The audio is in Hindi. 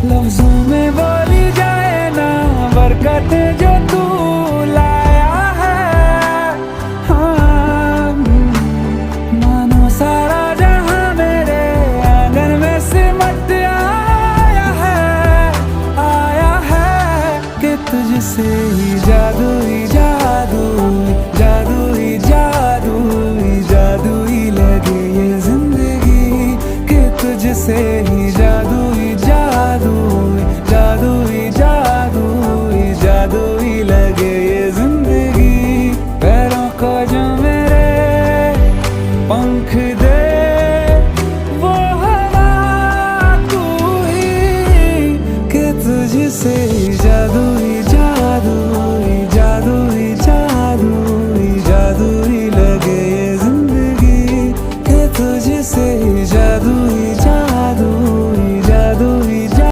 लफ्जों में बोली जाए ना बरकत जो तू लाया है। हाँ, मानो सारा जहां मेरे आंगन में सिमट आया है कि तुझसे ही जा